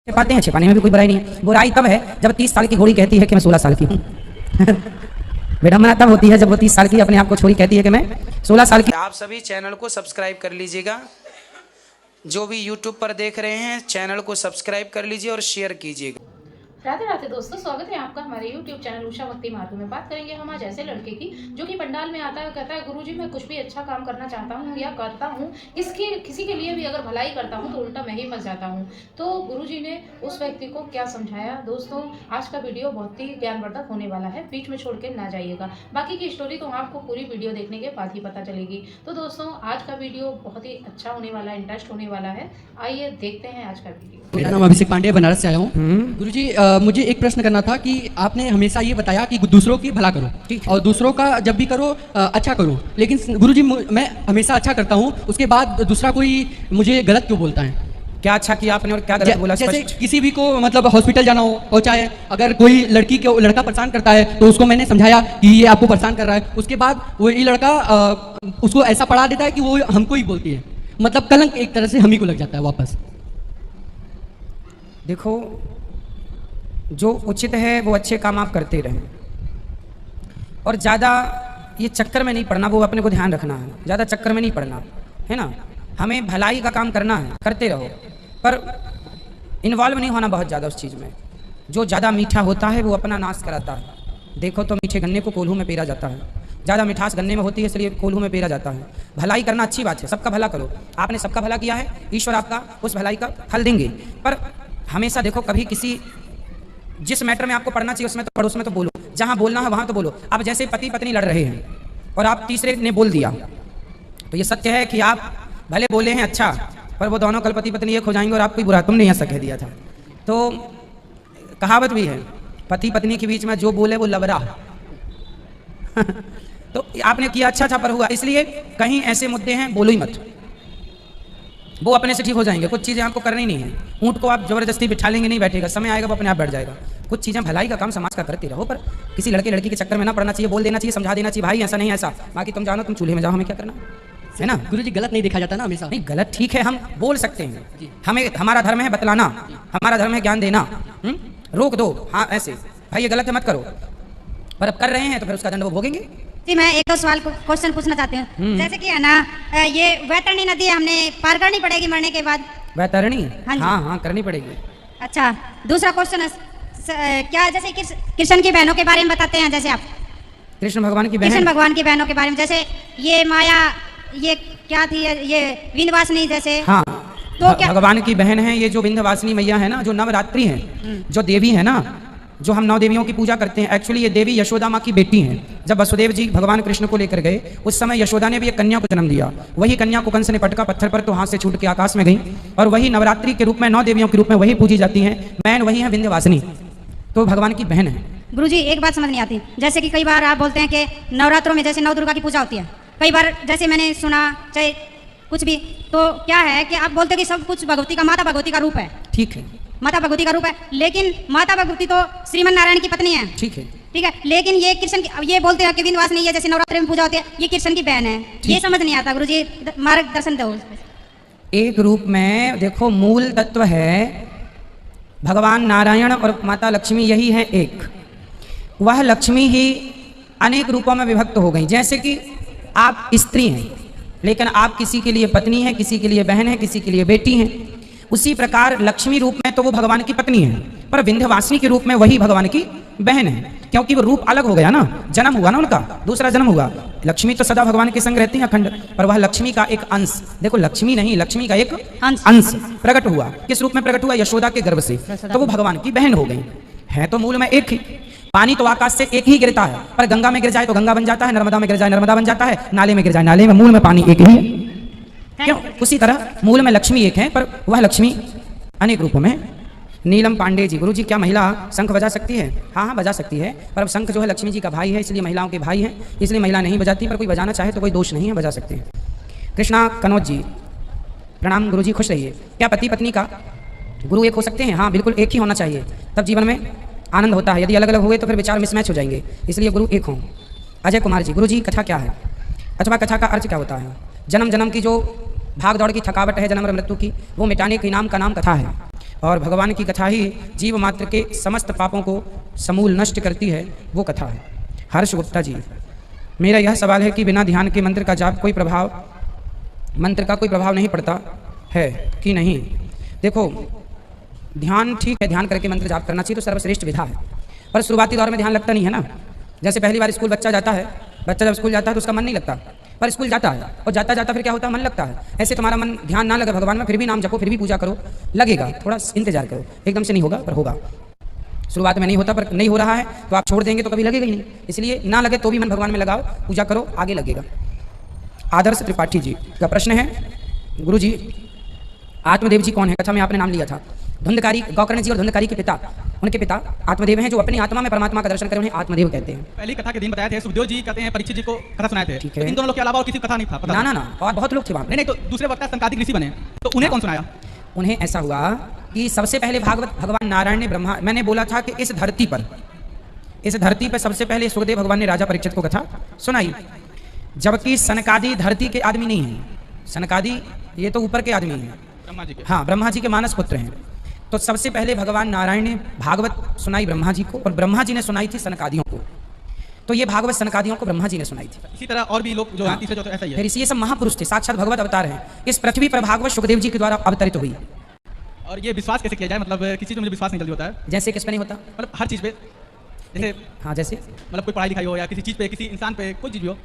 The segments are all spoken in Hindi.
पाते हैं, छिपाने में भी कोई बुराई नहीं है। बुराई तब है जब 30 साल की घोड़ी कहती है कि मैं 16 साल की हूँ। विडम्बना तब होती है जब वो 30 साल की अपने आप को छोरी कहती है कि मैं 16 साल की। आप सभी चैनल को सब्सक्राइब कर लीजिएगा। जो भी यूट्यूब पर देख रहे हैं चैनल को सब्सक्राइब कर लीजिए और शेयर कीजिएगा। राधे राधे दोस्तों, स्वागत है आपका हमारे YouTube चैनल उषा भक्ति मार्ग में। बात करेंगे हम आज ऐसे लड़के की जो कि पंडाल में आता है, कहता है गुरुजी मैं कुछ भी अच्छा काम करना चाहता हूँ या करता हूँ, किसी के लिए भी अगर भलाई करता हूँ तो उल्टा मैं ही फंस जाता हूँ। तो गुरुजी ने उस व्यक्ति को क्या समझाया दोस्तों, आज का वीडियो बहुत ही ज्ञानवर्धक होने वाला है, बीच में छोड़ के ना जाइएगा। बाकी की स्टोरी तो आपको पूरी वीडियो देखने के बाद ही पता चलेगी। तो दोस्तों आज का वीडियो बहुत ही अच्छा होने वाला है, इंटरेस्ट होने वाला है। आइए देखते हैं आज का वीडियो। मेरा नाम अभिषेक पांडे, बनारस से आया हूँ। गुरुजी मुझे एक प्रश्न करना था कि आपने हमेशा ये बताया कि दूसरों की भला करो और दूसरों का जब भी करो अच्छा करो, लेकिन गुरुजी मैं हमेशा अच्छा करता हूँ, उसके बाद दूसरा कोई मुझे गलत क्यों बोलता है? क्या अच्छा किया आपने और क्या गलत बोला? जैसे किसी भी को मतलब हॉस्पिटल जाना हो और चाहे अगर कोई लड़का परेशान करता है तो उसको मैंने समझाया कि ये आपको परेशान कर रहा है, उसके बाद वो ये लड़का उसको ऐसा पढ़ा देता है कि वो हमको ही बोलती है, मतलब कलंक एक तरह से हम ही को लग जाता है वापस। देखो, जो उचित है वो अच्छे काम आप करते रहें और ज़्यादा ये चक्कर में नहीं पड़ना, वो अपने को ध्यान रखना है। ज़्यादा चक्कर में नहीं पड़ना है ना। हमें भलाई का काम करना है, करते रहो, पर इन्वॉल्व नहीं होना बहुत ज़्यादा उस चीज़ में। जो ज़्यादा मीठा होता है वो अपना नाश कराता है। देखो तो मीठे गन्ने को कोल्हू में पेरा जाता है, ज़्यादा मिठास गन्ने में होती है इसलिए कोल्हू में पेरा जाता है। भलाई करना अच्छी बात है, सबका भला करो। आपने सबका भला किया है, ईश्वर आपका उस भलाई का फल देंगे। पर हमेशा देखो, कभी किसी जिस मैटर में आपको पढ़ना चाहिए उसमें तो पढ़ो, उसमें तो बोलो, जहाँ बोलना है वहाँ तो बोलो। अब जैसे पति पत्नी लड़ रहे हैं और आप तीसरे ने बोल दिया, तो ये सत्य है कि आप भले बोले हैं अच्छा, पर वो दोनों कल पति पत्नी एक हो जाएंगे और आपको बुरा, तुमने ऐसा कह दिया था। तो कहावत भी है, पति पत्नी के बीच में जो बोले वो लबरा। तो आपने किया अच्छा अच्छा पर हुआ, इसलिए कहीं ऐसे मुद्दे हैं बोलो ही मत, वो अपने से ठीक हो जाएंगे। कुछ चीज़ें आपको करनी नहीं है। ऊँट को आप जबरदस्ती बिठा लेंगे, नहीं बैठेगा, समय आएगा वो अपने आप बैठ जाएगा। कुछ चीज़ें भलाई का काम समाज का करते रहो, पर किसी लड़की के चक्कर में ना पड़ना चाहिए। बोल देना चाहिए, समझा देना चाहिए, भाई ऐसा नहीं ऐसा, बाकी तुम जानो, तुम चूल्हे में जाओ, हमें क्या करना है ना। गुरुजी गलत नहीं देखा जाता ना हमेशा? नहीं, गलत ठीक है, हम बोल सकते हैं। हमें हमारा धर्म है बतलाना, हमारा धर्म है ज्ञान देना। रोक दो, हाँ ऐसे भाई ये गलत है मत करो, पर अब कर रहे हैं तो फिर उसका दंड वो भोगेंगे। जी, मैं एक दो सवाल क्वेश्चन पूछना चाहती हूँ। जैसे कि है ना, ये वैतरणी नदी हमने पार करनी पड़ेगी मरने के बाद? वैतरणी? हाँ, हाँ करनी पड़ेगी। अच्छा, दूसरा क्वेश्चन है क्या, जैसे कृष्ण की बहनों के बारे में बताते हैं, जैसे आप कृष्ण भगवान की बहन, कृष्ण भगवान की बहनों के बारे में, जैसे ये माया, ये क्या थी, ये विंध्यवासिनी जैसे? हाँ, तो क्या भगवान की बहन है ये जो विंध्यवासिनी मैया है ना, जो नवरात्रि है, जो देवी है ना, जो हम 9 देवियों की पूजा करते हैं। एक्चुअली ये देवी यशोदा माँ की बेटी हैं। जब वसुदेव जी भगवान कृष्ण को लेकर गए, उस समय यशोदा ने भी एक कन्या को जन्म दिया। वही कन्या को कंस ने पटका पत्थर पर, तो हाथ से छूट के आकाश में गई, और वही नवरात्रि के रूप में 9 देवियों के रूप में वही पूजी जाती हैं। मैन वही है विंध्यवासिनी, तो भगवान की बहन है। गुरुजी एक बात समझ नहीं आती, जैसे कि कई बार आप बोलते हैं कि नवरात्रों में जैसे 9 दुर्गा की पूजा होती है, कई बार जैसे मैंने सुना, चाहे कुछ भी, तो क्या है कि आप बोलते हैं कि सब कुछ भगवती का, माता भगवती का रूप है। ठीक है, माता भगवती का रूप है, लेकिन माता भगवती तो श्रीमन नारायण की पत्नी है। ठीक है, ठीक है, लेकिन ये कृष्ण की, ये बोलते हैं कि विंध्यवासिनी है, जैसे नवरात्रि में पूजा होती है, ये कृष्ण की बहन है। ये समझ नहीं आता गुरुजी, मार्गदर्शन दो। एक रूप में देखो, मूल तत्व है भगवान नारायण और माता लक्ष्मी, यही है एक। वह लक्ष्मी ही अनेक रूपों में विभक्त हो गई। जैसे कि आप स्त्री हैं, लेकिन आप किसी के लिए पत्नी हैं, किसी के लिए बहन है, किसी के लिए बेटी हैं। उसी प्रकार लक्ष्मी रूप में तो वो भगवान की पत्नी है, पर विंध्यवासिनी के रूप में वही भगवान की बहन है, क्योंकि वो रूप अलग हो गया ना, जन्म हुआ ना उनका, दूसरा जन्म हुआ। लक्ष्मी तो सदा भगवान के संग रहती हैं अखंड, पर वह लक्ष्मी का एक अंश, देखो लक्ष्मी नहीं, लक्ष्मी का एक अंश प्रकट हुआ। किस रूप में प्रकट हुआ? यशोदा के गर्भ से, तो वो भगवान की बहन हो गई। है तो मूल में एक ही। पानी तो आकाश से एक ही गिरता है, पर गंगा में गिर जाए तो गंगा बन जाता है, नर्मदा में गिर जाए नर्मदा बन जाता है, नाले में गिर जाए नाले में, मूल में पानी एक ही है। क्यों? उसी तरह मूल में लक्ष्मी एक है, पर वह लक्ष्मी अनेक रूपों में। नीलम पांडे जी, गुरुजी क्या महिला शंख बजा सकती है? हाँ बजा सकती है, पर अब शंख जो है लक्ष्मी जी का भाई है, इसलिए महिलाओं के भाई हैं, इसलिए महिला नहीं बजाती, पर कोई बजाना चाहे तो कोई दोष नहीं है, बजा सकते हैं। कृष्णा कनौज जी, प्रणाम गुरुजी, खुश रहिए। क्या पति पत्नी का गुरु एक हो सकते हैं? हाँ बिल्कुल, एक ही होना चाहिए, तब जीवन में आनंद होता है। यदि अलग अलग हुए तो फिर विचार मिसमैच हो जाएंगे, इसलिए गुरु एक हों। अजय कुमार जी, गुरुजी कथा क्या है? अथवा कथा का अर्थ क्या होता है? जन्म जन्म की जो भाग दौड़ की थकावट है, जन्म मृत्यु की, वो मिटाने के नाम का नाम कथा है। और भगवान की कथा ही जीव मात्र के समस्त पापों को समूल नष्ट करती है, वो कथा है। हर्ष गुप्ता जी, मेरा यह सवाल है कि बिना ध्यान के मंत्र का जाप मंत्र का कोई प्रभाव नहीं पड़ता है कि नहीं? देखो, ध्यान ठीक है, ध्यान करके मंत्र जाप करना चाहिए, तो सर्वश्रेष्ठ विधा है, पर शुरुआती दौर में ध्यान लगता नहीं है ना। जैसे पहली बार स्कूल बच्चा जाता है, बच्चा जब स्कूल जाता है तो उसका मन नहीं लगता, पर स्कूल जाता है और जाता जाता फिर क्या होता है, मन लगता है। ऐसे तुम्हारा मन ध्यान ना लगे भगवान में, फिर भी नाम जपो, फिर भी पूजा करो, लगेगा, थोड़ा इंतजार करो, एकदम से नहीं होगा पर होगा। शुरुआत में नहीं होता, पर नहीं हो रहा है तो आप छोड़ देंगे तो कभी लगेगा ही नहीं। इसलिए ना लगे तो भी मन भगवान में लगाओ, पूजा करो, आगे लगेगा। आदर्श त्रिपाठी जी का प्रश्न है, गुरु जी आत्मदेव जी कौन है? कथा में आपने नाम लिया था। धुंधकारी, गौकर्ण जी और धुंधकारी के पिता, उनके पिता आत्मदेव हैं, जो अपनी आत्मा में परमात्मा का दर्शन करें, उन्हें आत्मदेव कहते हैं। पहली कथा के दिन बताए थे, सुखदेव जी कहते हैं परीक्षित जी को कथा सुनाए थे। ठीक है। तो इन दोनों लोग के अलावा और किसी को कथा नहीं था? ना ना ना, और बहुत लोग थे वहाँ। नहीं, तो दूसरे वक्ता संकादिक ऋषि बने, तो उन्हें कौन सुनाया? उन्हें ऐसा हुआ कि सबसे पहले भागवत भगवान नारायण ने ब्रह्मा, मैंने बोला था कि इस धरती पर सबसे पहले सुखदेव भगवान ने राजा परीक्षित को कथा सुनाई, जबकि सनकादि धरती के आदमी नहीं है। सनकादि ये तो ऊपर के आदमी हैं, ब्रह्मा जी के। हाँ, ब्रह्मा जी के मानस पुत्र हैं। तो सबसे पहले भगवान नारायण ने भागवत सुनाई ब्रह्मा जी को, और ब्रह्मा जी ने सुनाई थी सनकादियों को। तो ये भागवत सनकादियों को ब्रह्मा जी ने सुनाई थी। इसी तरह और भी लोग जो हैं तीसरे चौथे, ऐसा ही है। फिर ये सब महापुरुष थे, साक्षात भगवत अवतार हैं। इस पृथ्वी पर भागवत सुखदेव जी के द्वारा अवतरित हुई। और ये विश्वास कैसे किया जाए? मतलब किसी चीज में मुझे विश्वास नहीं जल्दी होता है। जैसे किस पे नहीं होता? मतलब हर चीज पे, जैसे हाँ, जैसे मतलब कोई पढ़ाई लिखाई हो या किसी चीज पे, किसी इंसान पे, कोई चीज भी हो।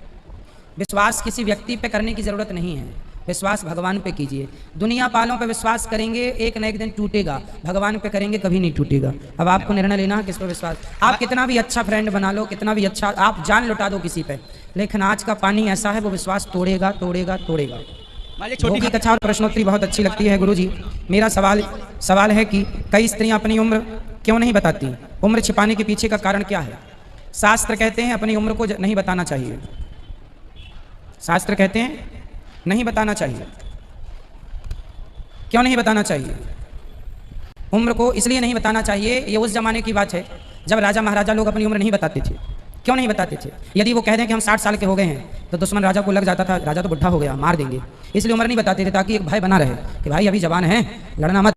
विश्वास किसी व्यक्ति पे करने की जरूरत नहीं है, विश्वास भगवान पे कीजिए। दुनिया पालों पे विश्वास करेंगे, एक न एक दिन टूटेगा, भगवान पे करेंगे कभी नहीं टूटेगा। अब आपको निर्णय लेना है किस पे विश्वास। आप कितना भी अच्छा फ्रेंड बना लो, कितना भी अच्छा आप जान लुटा दो किसी पे, लेकिन आज का पानी ऐसा है वो विश्वास तोड़ेगा तोड़ेगा तोड़ेगा। छोटी की कथा और प्रश्नोत्तरी बहुत अच्छी लगती है गुरु जी। मेरा सवाल है कि कई स्त्रियां अपनी उम्र क्यों नहीं बताती? उम्र छिपाने के पीछे का कारण क्या है? शास्त्र कहते हैं अपनी उम्र को नहीं बताना चाहिए। शास्त्र कहते हैं नहीं बताना चाहिए। क्यों नहीं बताना चाहिए? उम्र को इसलिए नहीं बताना चाहिए, ये उस जमाने की बात है जब राजा महाराजा लोग अपनी उम्र नहीं बताते थे। क्यों नहीं बताते थे? यदि वो कह दें कि हम 60 साल के हो गए हैं तो दुश्मन राजा को लग जाता था, राजा तो बुढ़ा हो गया, मार देंगे। इसलिए उम्र नहीं बताते थे, ताकि एक भय बना रहे कि भाई अभी जवान है, लड़ना मत।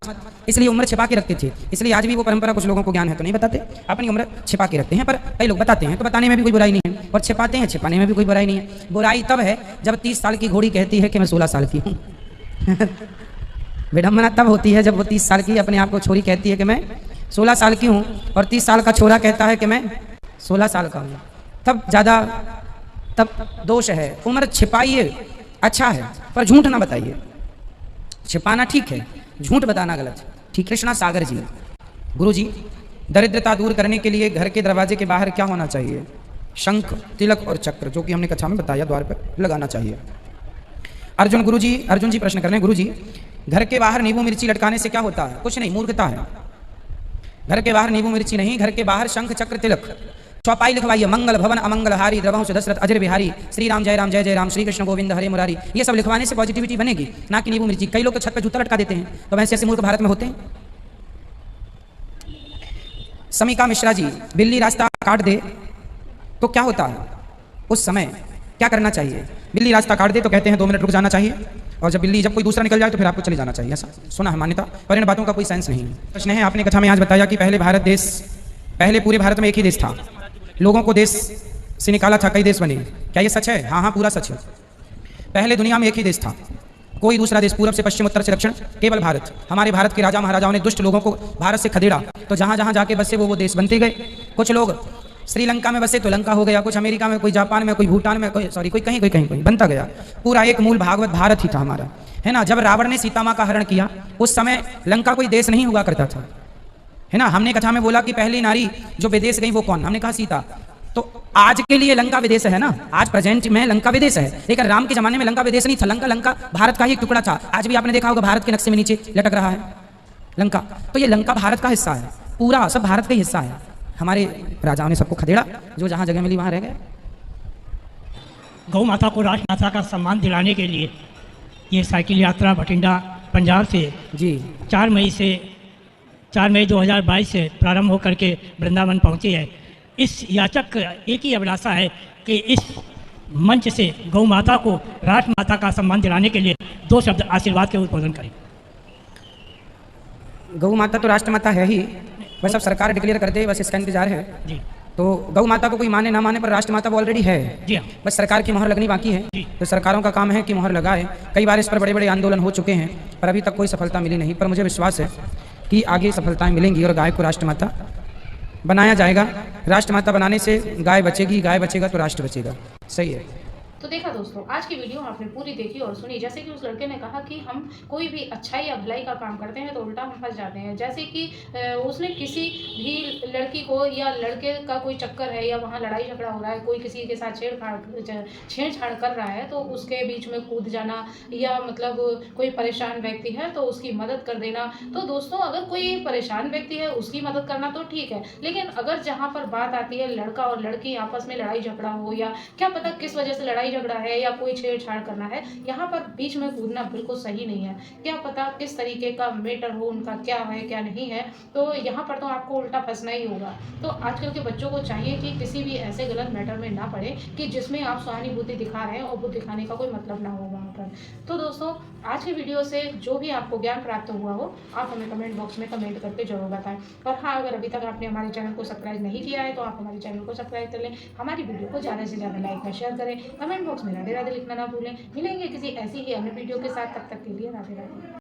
इसलिए उम्र छिपा के रखते थे। इसलिए आज भी वो परंपरा कुछ लोगों को ज्ञान है तो नहीं बताते, अपनी उम्र छिपा के रखते हैं। पर कई लोग बताते हैं, तो बताने में भी कोई बुराई नहीं है, और छिपाते हैं, छिपाने में भी कोई बुराई नहीं है। बुराई तब है जब 30 साल की घोड़ी कहती है कि मैं 16 साल की हूँ। विडम्बना तब होती है जब वो 30 साल की अपने आप को छोरी कहती है कि मैं 16 साल की हूँ, और 30 साल का छोरा कहता है कि मैं 16 साल का हूँ। तब दोष है। उम्र छिपाइए, अच्छा है, पर झूठ ना बताइए। छिपाना ठीक है, झूठ बताना गलत। ठीक। कृष्णा सागर जी, गुरु जी दरिद्रता दूर करने के लिए घर के दरवाजे के बाहर क्या होना चाहिए? शंख, तिलक और चक्र, जो कि हमने कथा में बताया, द्वार पर लगाना चाहिए। अर्जुन जी प्रश्न कर रहे हैं, गुरु जी घर के बाहर नींबू मिर्ची लटकाने से क्या होता है? कुछ नहीं, मूर्खता है। घर के बाहर नींबू मिर्ची नहीं, घर के बाहर शंख चक्र तिलक चौपाई लिखवाइए, मंगल भवन अमंगल हारी, द्रवंश दशरथ अजर बिहारी, श्री राम जय राम, श्री कृष्ण गोविंद हरे मुरारी। ये सब लिखवाने से पॉजिटिविटी बनेगी, ना कि नींबू मिर्ची। कई लोग तो छत पे जूता लटका देते हैं, तो वैसे ऐसे मूर्ख भारत में होते हैं। समीका मिश्रा जी, बिल्ली रास्ता काट दे तो क्या होता है? उस समय क्या करना चाहिए? बिल्ली रास्ता काट दे तो कहते हैं 2 मिनट रुक जाना चाहिए, और जब कोई दूसरा निकल जाए तो फिर आपको चले जाना चाहिए। ऐसा सुना है मान्यता, पर इन बातों का कोई सेंस नहीं है। प्रश्न है, आपने कथा में आज बताया कि पहले पूरे भारत में एक ही देश था, लोगों को देश से निकाला था, कई देश बने। क्या ये सच है? हाँ, पूरा सच है। पहले दुनिया में एक ही देश था, कोई दूसरा देश, पूरब से पश्चिम, उत्तर से दक्षिण, केवल भारत। हमारे भारत के राजा महाराजाओं ने दुष्ट लोगों को भारत से खदेड़ा, तो जहाँ जहाँ जाके बसे वो देश बनते गए। कुछ लोग श्रीलंका में बसे तो लंका हो गया, कुछ अमेरिका में, कोई जापान में, कोई भूटान में, कोई कहीं बनता गया। पूरा एक मूल भागवत भारत ही था हमारा, है ना। जब रावण ने सीता माँ का हरण किया, उस समय लंका कोई देश नहीं हुआ करता था, है ना। हमने कथा में बोला कि पहली नारी जो विदेश गई वो कौन? हमने कहा सीता। तो आज के लिए लंका विदेश है ना, आज प्रेजेंट में लंका विदेश है, लेकिन राम के जमाने में लंका विदेश नहीं था। लंका भारत का ही एक टुकड़ा था। आज भी आपने देखा होगा भारत के नक्शे में नीचे लटक रहा है लंका, तो ये लंका भारत का हिस्सा है, पूरा सब भारत का ही हिस्सा है। हमारे राजाओं ने सबको खदेड़ा, जो जहाँ जगह मिली वहाँ रह गए। गौ माता को राजमाता का सम्मान दिलाने के लिए ये साइकिल यात्रा बठिंडा पंजाब से जी 4 मई 2022 से प्रारंभ होकर के वृंदावन पहुंची है। इस याचक एक ही अभिलाषा है कि इस मंच से गौ माता को राजमाता का सम्मान दिलाने के लिए 2 शब्द आशीर्वाद के उद्बोधन करें। गौ माता तो राष्ट्रमाता है ही, बस अब सरकार डिक्लेयर कर दे, बस इसका इंतजार है। जी तो गौ माता को कोई माने ना माने पर राष्ट्रमाता वो ऑलरेडी है। जी हाँ। बस सरकार की मोहर लगनी बाकी है। तो सरकारों का काम है कि मोहर लगाए। कई बार इस पर बड़े बड़े आंदोलन हो चुके हैं पर अभी तक कोई सफलता मिली नहीं, पर मुझे विश्वास है कि आगे सफलताएं मिलेंगी और गाय को राष्ट्रमाता बनाया जाएगा। राष्ट्रमाता बनाने से गाय बचेगी, गाय बचेगा तो राष्ट्र बचेगा। सही है। तो देखा दोस्तों, आज की वीडियो आपने पूरी देखी और सुनी। जैसे कि उस लड़के ने कहा कि हम कोई भी अच्छाई या भलाई का काम करते हैं तो उल्टा हम फंस जाते हैं। जैसे कि उसने किसी भी लड़की को या लड़के का कोई चक्कर है या वहाँ लड़ाई झगड़ा हो रहा है, कोई किसी के साथ छेड़छाड़ कर रहा है तो उसके बीच में कूद जाना, या मतलब कोई परेशान व्यक्ति है तो उसकी मदद कर देना। तो दोस्तों, अगर कोई परेशान व्यक्ति है उसकी मदद करना तो ठीक है, लेकिन अगर जहाँ पर बात आती है लड़का और लड़की आपस में लड़ाई झगड़ा हो या क्या पता किस वजह से लड़ाई झगड़ा है या कोई छेड़छाड़ करना है, यहाँ पर बीच में कूदना बिल्कुल सही नहीं है। क्या पता किस तरीके का मैटर हो, उनका क्या है क्या नहीं है, तो यहाँ पर तो आपको उल्टा फंसना ही होगा। तो आजकल के बच्चों को चाहिए कि किसी भी ऐसे गलत मैटर में ना पड़े कि जिसमें आप सहानुभूति दिखा रहे हैं और वो दिखाने का कोई मतलब ना हो वहाँ पर। तो दोस्तों, आज की वीडियो से जो भी आपको ज्ञान प्राप्त हुआ हो आप हमें कमेंट बॉक्स में कमेंट करके जरूर बताएं। और हाँ, अगर अभी तक आपने हमारे चैनल को सब्सक्राइब नहीं किया है तो आप हमारे चैनल को सब्सक्राइब कर लें, हमारी वीडियो को ज़्यादा से ज़्यादा लाइक और शेयर करें, कमेंट बॉक्स में राधे राधे लिखना ना भूलें। मिलेंगे किसी ऐसी ही अन्य वीडियो के साथ, तब तक के लिए राधे राधे।